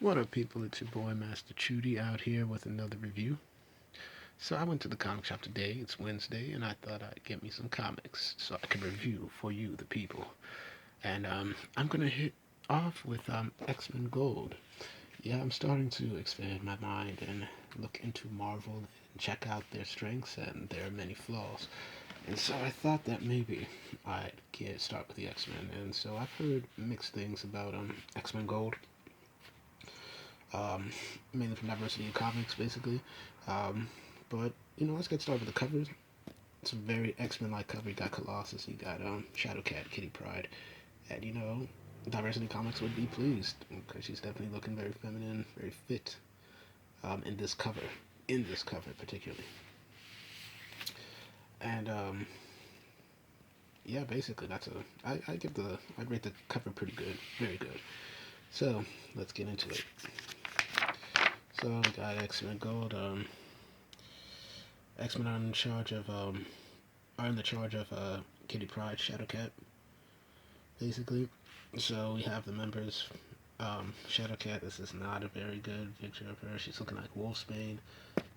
What up, people? It's your boy Master Chudy out here with another review. So I went to the comic shop today. It's Wednesday, and I thought I'd get me some comics so I could review for you, the people. And I'm gonna hit off with X-Men Gold. Yeah, I'm starting to expand my mind and look into Marvel and check out their strengths and their many flaws. And so I thought that maybe I'd start with the X-Men. And so I've heard mixed things about X-Men Gold, um, mainly from Diversity in Comics, basically. Um, but let's get started with the covers. It's a very X-Men like cover. You got Colossus, you got Shadowcat, Kitty Pryde, and Diversity Comics would be pleased because she's definitely looking very feminine, very fit in this cover. In this cover, particularly, and yeah, basically that's I'd rate the cover pretty good, very good. So let's get into it. So we got X-Men Gold. X-Men are in the charge of Kitty Pryde, Shadowcat, basically. So we have the members. Shadowcat, this is not a very good picture of her. She's looking like Wolfsbane.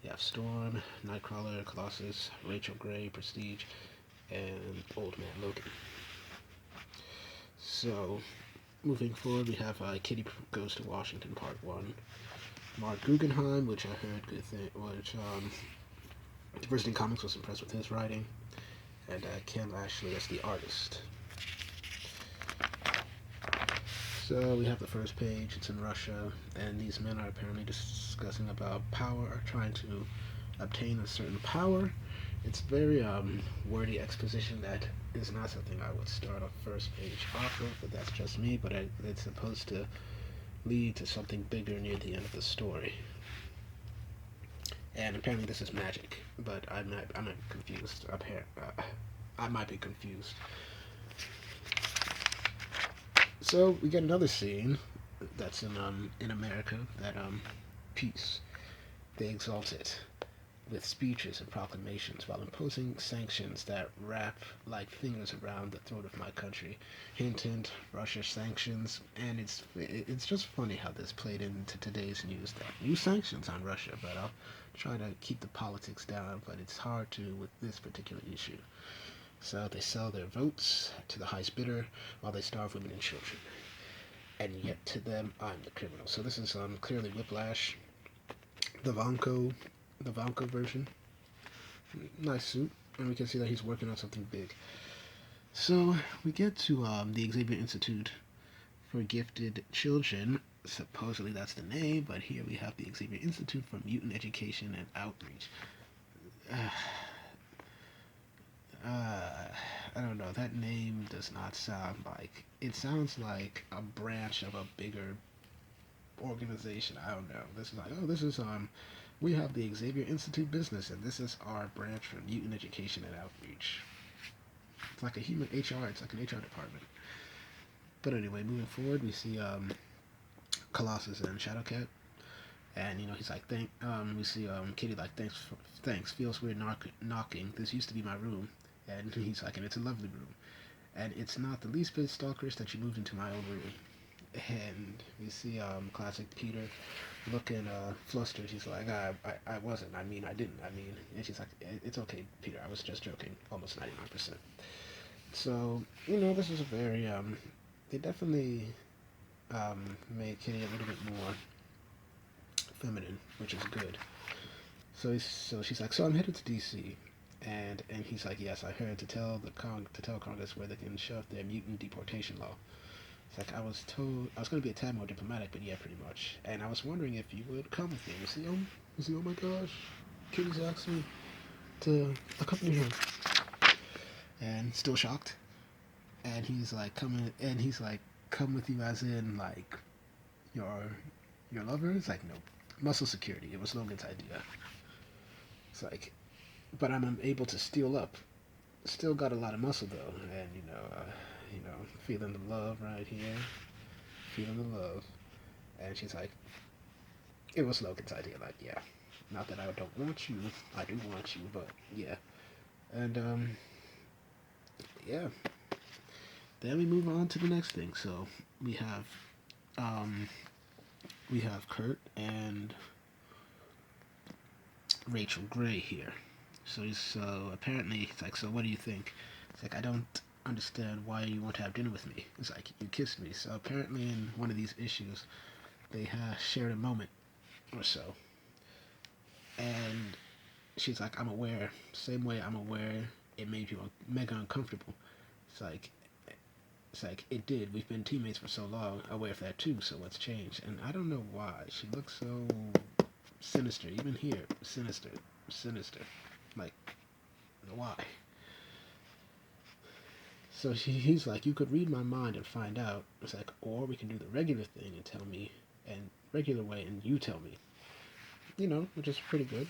You have Storm, Nightcrawler, Colossus, Rachel Gray, Prestige, and Old Man Logan. So, moving forward, we have Kitty Goes to Washington, Part 1. Mark Guggenheim, which I heard good thing, which Diversity Comics was impressed with his writing, and Ken Ashley as the artist. So we have the first page. It's in Russia, and these men are apparently discussing about power, or trying to obtain a certain power. It's very wordy exposition that is not something I would start off first page off with, but that's just me. But it's supposed to lead to something bigger near the end of the story. And apparently this is magic, but I'm not confused. I might be confused. So we get another scene that's in America, that peace. They exalt it with speeches and proclamations while imposing sanctions that wrap like fingers around the throat of my country. Hint, hint, Russia sanctions, and it's just funny how this played into today's news. That new sanctions on Russia, but I'll try to keep the politics down. But it's hard to with this particular issue. So they sell their votes to the highest bidder while they starve women and children. And yet to them, I'm the criminal. So this is clearly Whiplash, the Vanko version. Nice suit, and we can see that he's working on something big. So we get to the Xavier Institute for Gifted Children. Supposedly that's the name, but here we have the Xavier Institute for Mutant Education and Outreach. I don't know. That name does not sound like. It sounds like a branch of a bigger organization. I don't know. This is like, oh, this is we have the Xavier Institute Business, and this is our branch for Mutant Education and Outreach. It's like a human HR. It's like an HR department. But anyway, moving forward, we see Colossus and Shadowcat, and he's like, thank. We see Kitty like, thanks. Feels weird knocking. This used to be my room, and he's like, and it's a lovely room, and it's not the least bit stalkerish that you moved into my own room. And we see classic Peter looking flustered. He's like, I wasn't. I mean, I didn't. I mean, and she's like, it's okay, Peter. I was just joking. Almost 99%. So this is a very they definitely made Kitty a little bit more feminine, which is good. So she's like, so I'm headed to D.C. And he's like, yes, I heard to tell Congress where they can shove their mutant deportation law. It's like, I was told I was going to be a tad more diplomatic, but yeah, pretty much. And I was wondering if you would come with me. You see, oh my gosh, Kitty's asked me to accompany her, and still shocked. And he's like, come with you as in like your your lover. It's like, no, muscle security. It was Logan's idea. It's like, but I'm able to steal up. Still got a lot of muscle though, and feeling the love right here, feeling the love. And she's like, it was Logan's idea. Like, yeah, not that I don't want you, I do want you, but yeah. And yeah. Then we move on to the next thing. So we have um we have Kurt and Rachel Gray here. So apparently, it's like, so what do you think? It's like, I don't understand why you want to have dinner with me. It's like, you kissed me. So apparently, in one of these issues, they have shared a moment or so. And she's like, I'm aware, same way I'm aware it made you mega uncomfortable. It's like, it's like, it did. We've been teammates for so long, aware of that too, so what's changed? And I don't know why. She looks so sinister, even here. Sinister. Sinister. Like, why? So he's like, you could read my mind and find out. It's like, or we can do the regular thing and tell me, and regular way, and you tell me. You know, which is pretty good.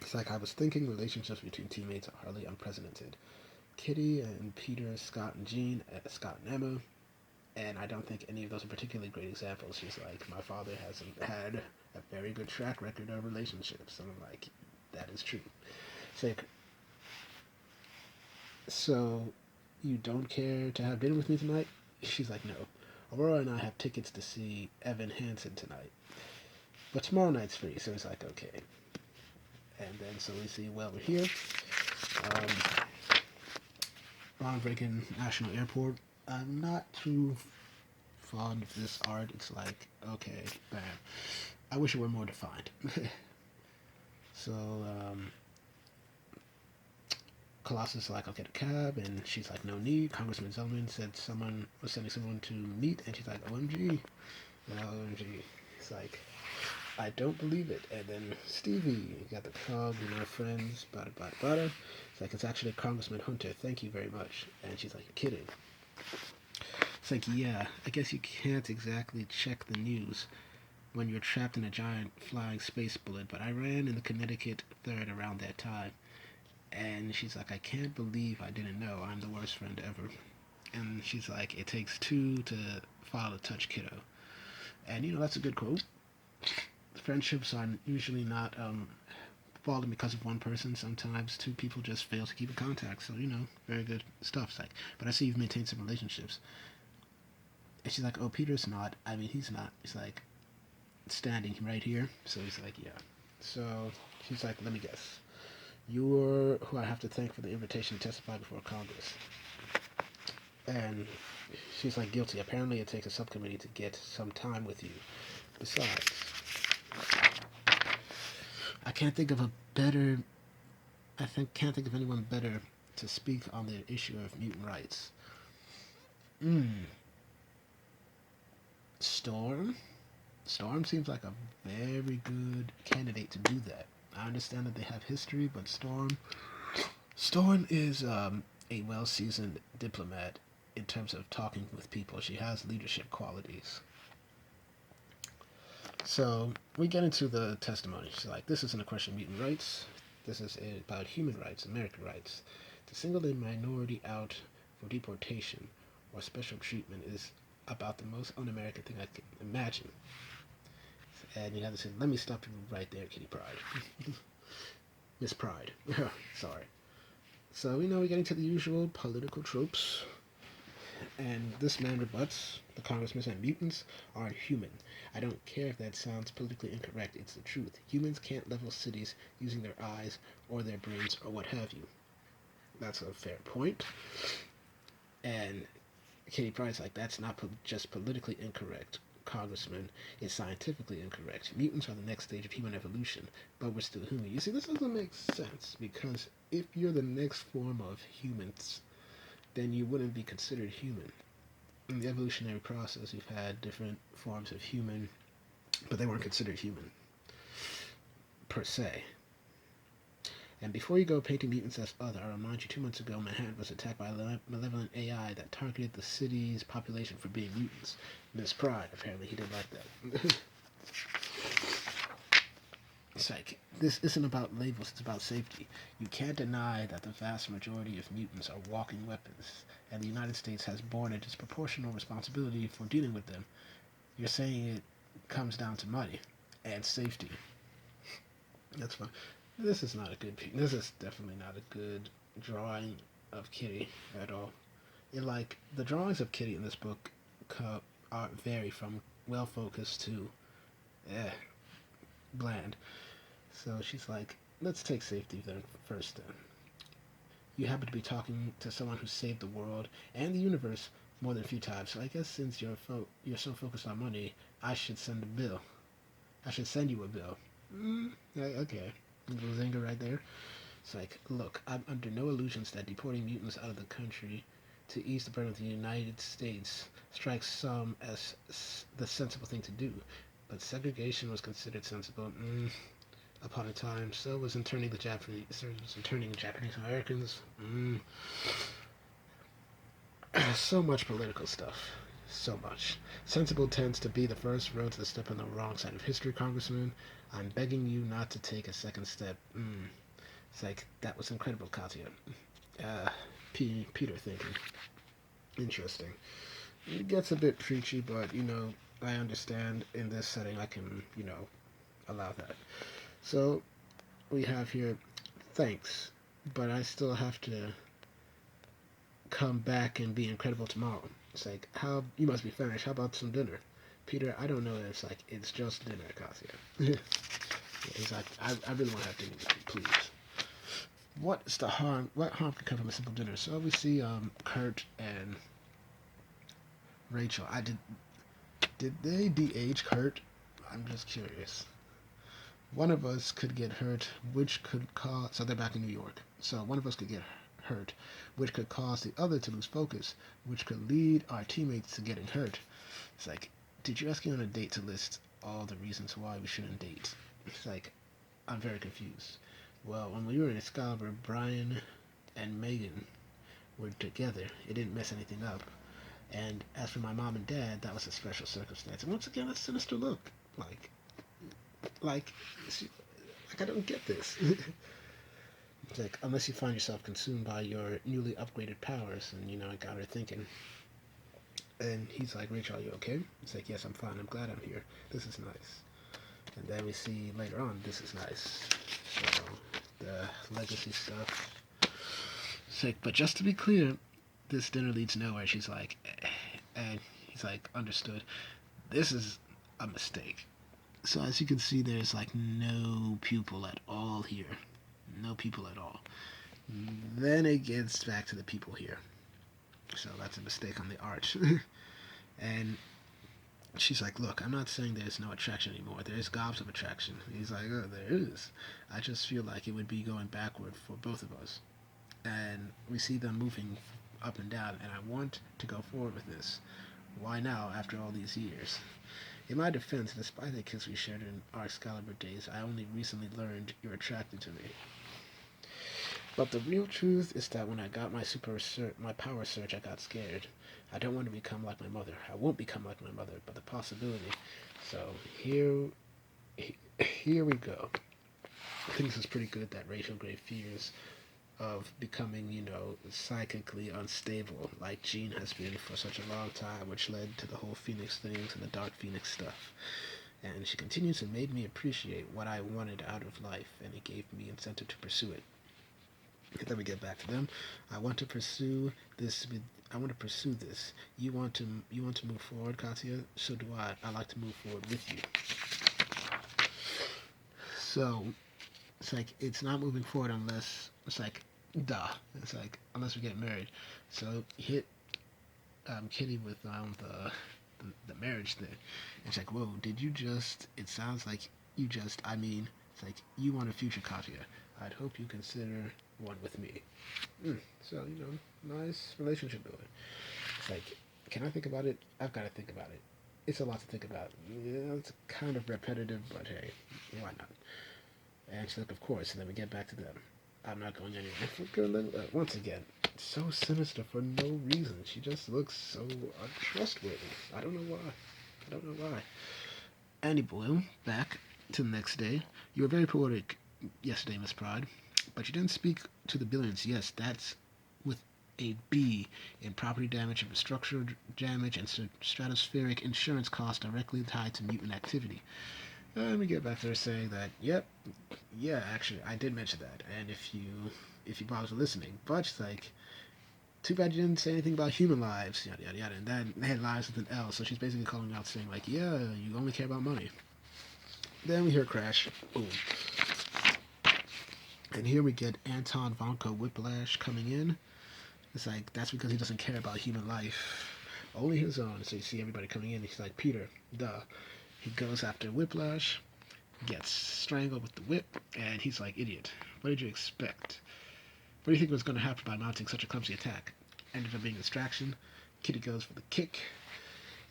It's like, I was thinking relationships between teammates are hardly unprecedented. Kitty and Peter, Scott and Jean, Scott and Emma, and I don't think any of those are particularly great examples. She's like, my father hasn't had a very good track record of relationships. And I'm like, that is true. It's like, so you don't care to have dinner with me tonight? She's like, no. Aurora and I have tickets to see Evan Hansen tonight. But tomorrow night's free, so it's like, okay. And then, so we see, well, we're here. Um, Ronald Reagan National Airport. I'm not too fond of this art. It's like, okay, bam. I wish it were more defined. So, Colossus is like, I'll get a cab, and she's like, no need. Congressman Zellman said someone was sending someone to meet, and she's like, OMG. OMG. It's like, I don't believe it. And then Stevie, you got the cog, you know, friends, bada bada bada. It's like, it's actually Congressman Hunter, thank you very much. And she's like, you're kidding. It's like, yeah, I guess you can't exactly check the news when you're trapped in a giant flying space bullet, but I ran in the Connecticut 3rd around that time. And she's like, I can't believe I didn't know. I'm the worst friend ever. And she's like, it takes two to follow a touch kiddo. And, you know, that's a good quote. Friendships are usually not falling because of one person. Sometimes two people just fail to keep in contact. So, you know, very good stuff. It's like, but I see you've maintained some relationships. And she's like, oh, Peter's not. I mean, he's not. He's like, standing right here. So he's like, yeah. So she's like, let me guess. You're who I have to thank for the invitation to testify before Congress. And she's like, guilty. Apparently it takes a subcommittee to get some time with you. Besides, I can't think of a better, can't think of anyone better to speak on the issue of mutant rights. Storm? Storm seems like a very good candidate to do that. I understand that they have history, but Storm is a well-seasoned diplomat in terms of talking with people. She has leadership qualities. So we get into the testimony. She's like, this isn't a question of mutant rights. This is about human rights, American rights. To single a minority out for deportation or special treatment is about the most un-American thing I can imagine. And you have to say, let me stop you right there, Kitty Pryde. Miss Pride. Sorry. So, you know, we get into the usual political tropes. And this man rebuts the congressman and mutants aren't human. I don't care if that sounds politically incorrect, it's the truth. Humans can't level cities using their eyes or their brains or what have you. That's a fair point. And Kitty Pryde's like, that's not just politically incorrect, Congressman. It's scientifically incorrect. Mutants are the next stage of human evolution, but we're still human. You see, this doesn't make sense, because if you're the next form of humans, then you wouldn't be considered human. In the evolutionary process, we've had different forms of human, but they weren't considered human, per se. And before you go painting mutants as other, I remind you 2 months ago Manhattan was attacked by a malevolent AI that targeted the city's population for being mutants. Miss Pride, apparently he didn't like that. It's like, this isn't about labels, it's about safety. You can't deny that the vast majority of mutants are walking weapons, and the United States has borne a disproportional responsibility for dealing with them. You're saying it comes down to money and safety. That's fine. This is not a good. This is definitely not a good drawing of Kitty at all. The drawings of Kitty in this book vary from well focused to eh, bland. So she's like, let's take safety then first then. You happen to be talking to someone who saved the world and the universe more than a few times. So I guess since you're so focused on money, I should send a bill. I should send you a bill. Yeah, okay. A little zinger right there. It's like, look, I'm under no illusions that deporting mutants out of the country to ease the burden of the United States strikes some as the sensible thing to do. But segregation was considered sensible upon a time. So was interning Japanese Americans. So much political stuff. So much. Sensible tends to be the first road to the step on the wrong side of history, Congressman. I'm begging you not to take a second step. It's like, that was incredible, Katya. Uh, Peter thinking. Interesting. It gets a bit preachy, but, I understand in this setting I can, allow that. So, we have here, thanks, but I still have to come back and be incredible tomorrow. It's like, how, you must be finished. How about some dinner? Peter, I don't know. It's like, it's just dinner, Katya. He's like, I really want to have dinner with you, please. What is the harm? What harm could come from a simple dinner? So we see Kurt and Rachel. Did they de-age Kurt? I'm just curious. One of us could get hurt, which could cause. So they're back in New York. So one of us could get hurt, which could cause the other to lose focus, which could lead our teammates to getting hurt. It's like, did you ask me on a date to list all the reasons why we shouldn't date? It's like, I'm very confused. Well, when we were in Excalibur, Brian and Megan were together. It didn't mess anything up. And as for my mom and dad, that was a special circumstance. And once again, a sinister look. Like, I don't get this. It's like, unless you find yourself consumed by your newly upgraded powers, and it got her thinking. And he's like, Rachel, are you okay? It's like, yes, I'm fine. I'm glad I'm here. This is nice. And then we see later on, this is nice. So, the legacy stuff. It's like, but just to be clear, this dinner leads nowhere. She's like, and he's like, understood. This is a mistake. So as you can see, there's like no pupil at all here. No people at all. Then it gets back to the people here. So that's a mistake on the art. And she's like, look, I'm not saying there's no attraction anymore. There's gobs of attraction. He's like, oh, there is. I just feel like it would be going backward for both of us. And we see them moving up and down, and I want to go forward with this. Why now, after all these years? In my defense, despite the kiss we shared in our Excalibur days, I only recently learned you're attracted to me. But the real truth is that when I got my power surge, I got scared. I don't want to become like my mother. I won't become like my mother, but the possibility. So here we go. I think this is pretty good that Rachel Gray fears of becoming, psychically unstable, like Jean has been for such a long time, which led to the whole Phoenix things and the Dark Phoenix stuff. And she continues to make me appreciate what I wanted out of life, and it gave me incentive to pursue it. And then we get back to them. I want to pursue this. You want to move forward, Katya. So do I. I like to move forward with you. So it's like it's not moving forward unless it's like It's like unless we get married. So hit Kitty with the marriage thing. It's like, whoa, did you just? It sounds like you just. I mean, it's like you want a future, Katya. I'd hope you consider one with me. So nice relationship building. It's like, can I think about it? I've got to think about it. It's a lot to think about. It's kind of repetitive, but hey, why not? And she's like, of course. And then we get back to them. I'm not going anywhere. Once again, so sinister for no reason. She just looks so untrustworthy. I don't know why. Andy Boyle, back to the next day. You were very poetic yesterday, Miss Pride, but you didn't speak to the billions. Yes, that's with a B in property damage, infrastructure damage, and stratospheric insurance costs directly tied to mutant activity. Let me get back there saying that, actually, I did mention that, and if you bother listening, but it's like, too bad you didn't say anything about human lives, yada yada yada, and then they had lives with an L, so she's basically calling out saying like, yeah, you only care about money. Then we hear crash. Boom. And here we get Anton Vanko Whiplash coming in. It's like, that's because he doesn't care about human life. Only his own. So you see everybody coming in. He's like, Peter, duh. He goes after Whiplash, gets strangled with the whip, and he's like, idiot. What did you expect? What do you think was going to happen by mounting such a clumsy attack? Ended up being a distraction. Kitty goes for the kick.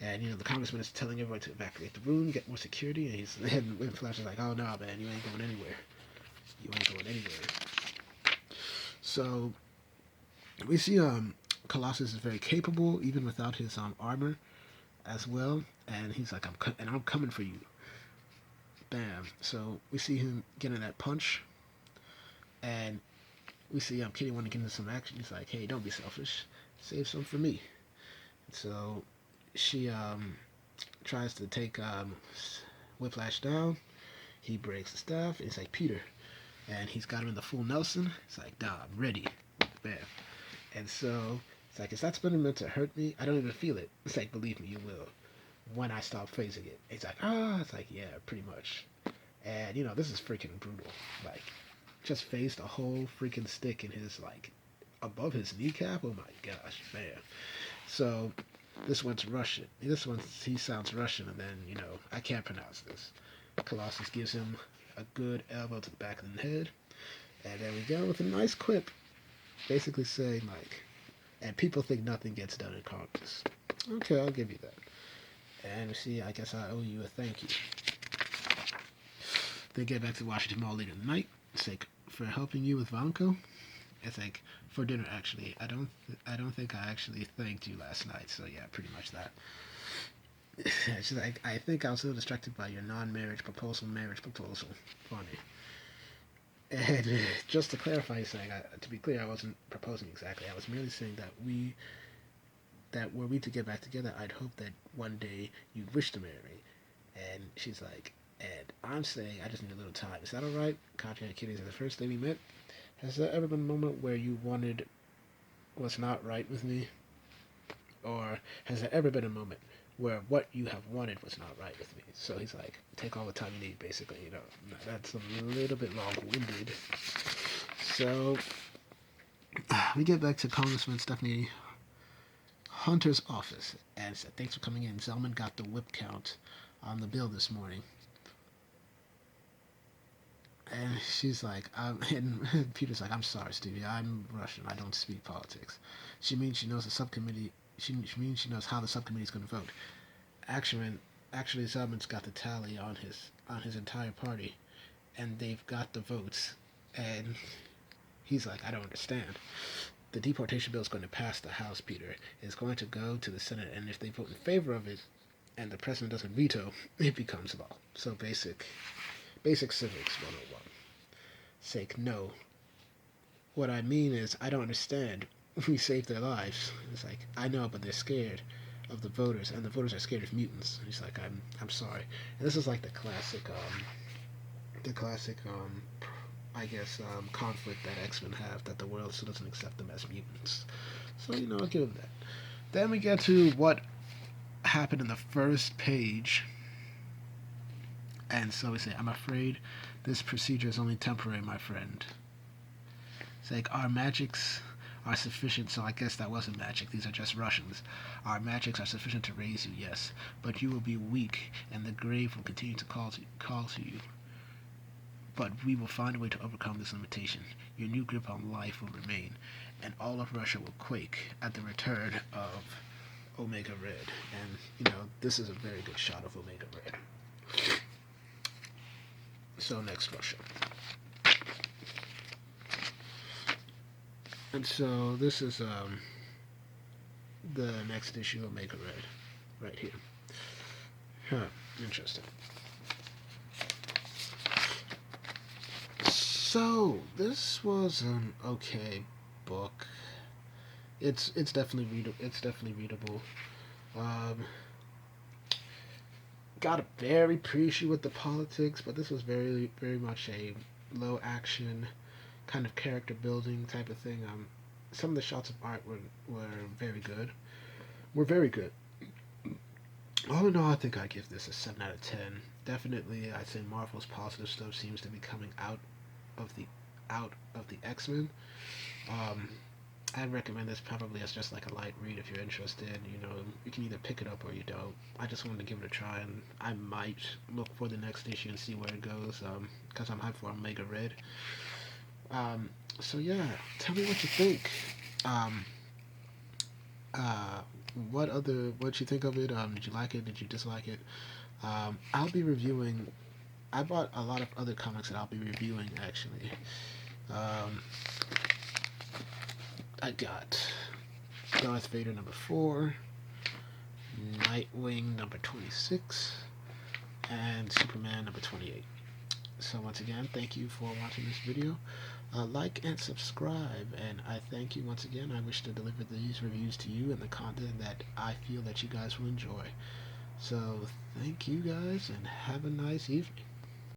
And, the congressman is telling everyone to evacuate the room, get more security, and Whiplash is like, oh, no, man, you ain't going anywhere. You ain't going anywhere. So, we see Colossus is very capable, even without his armor as well. And he's like, I'm coming for you. Bam. So, we see him getting that punch. And we see Kitty wanting to get into some action. He's like, hey, don't be selfish. Save some for me. So, she tries to take Whiplash down. He breaks the staff. And he's like, Peter. And he's got him in the full Nelson. It's like, nah, I'm ready. Bam. And so, it's like, is that spinning meant to hurt me? I don't even feel it. It's like, believe me, you will. When I stop phasing it. It's like, it's like, yeah, pretty much. And, this is freaking brutal. Like, just phased a whole freaking stick in his, like, above his kneecap. Oh my gosh, man. So, this one's Russian. He sounds Russian, and then, I can't pronounce this. Colossus gives him a good elbow to the back of the head. And there we go with a nice quip. Basically saying, like, and people think nothing gets done in Congress. Okay, I'll give you that. And we see, I guess I owe you a thank you. They get back to Washington Mall later in the night. It's like, for helping you with Vanko. It's like, for dinner, actually. I don't think I actually thanked you last night. So yeah, pretty much that. She's like, I think I was a little distracted by your marriage proposal. Funny. And just to clarify, he's saying, to be clear, I wasn't proposing exactly. I was merely saying that were we to get back together, I'd hope that one day you'd wish to marry me. And she's like, and I'm saying I just need a little time. Is that all right? Katya and Kitty, the first day we met, has there ever been a moment where you wanted what's not right with me? Or has there ever been a moment where what you have wanted was not right with me? So he's like, take all the time you need, basically. That's a little bit long-winded. So we get back to Congressman Stephanie Hunter's office and said, thanks for coming in. Zellman got the whip count on the bill this morning. And she's like, and Peter's like, I'm sorry, Stevie, I'm Russian. I don't speak politics. She means she knows the subcommittee. She means she knows how the subcommittee's going to vote. Actually, Zellman's got the tally on his entire party, and they've got the votes. And he's like, I don't understand. The deportation bill is going to pass the House, Peter. It's going to go to the Senate, and if they vote in favor of it, and the president doesn't veto, it becomes law. So basic civics 101. Sake, no. What I mean is, I don't understand. We saved their lives. It's like, I know, but they're scared of the voters, and the voters are scared of mutants. He's like, I'm sorry. And this is like the classic, I guess, conflict that X-Men have, that the world still doesn't accept them as mutants. So, I'll give them that. Then we get to what happened in the first page. And so we say, I'm afraid this procedure is only temporary, my friend. It's like, our magics are sufficient, so I guess that wasn't magic. These are just Russians. Our magics are sufficient to raise you, yes, but you will be weak, and the grave will continue to call to you. But we will find a way to overcome this limitation. Your new grip on life will remain, and all of Russia will quake at the return of Omega Red. And, this is a very good shot of Omega Red. So next Russia. And so this is the next issue of Omega Red, right here. Interesting. So this was an okay book. It's definitely readable. Got a very pre-issue with the politics, but this was very much a low action kind of character building type of thing. Some of the shots of art were very good. All in all, I think I give this a 7 out of 10. Definitely, I'd say Marvel's positive stuff seems to be coming of the out of the X-Men. Um, I'd recommend this probably as just like a light read if you're interested. You know, you can either pick it up or you don't. I just wanted to give it a try, and I might look for the next issue and see where it goes. Because I'm hyped for Omega Red. Um, so yeah, tell me what you think. Um, uh, what you think of it? Did you like it? Did you dislike it? I'll be reviewing. I bought a lot of other comics that I'll be reviewing actually. Um, I got Darth Vader #4, Nightwing #26, and Superman #28. So once again, thank you for watching this video. Like and subscribe, and I thank you once again. I wish to deliver these reviews to you and the content that I feel that you guys will enjoy. So thank you guys, and have a nice evening.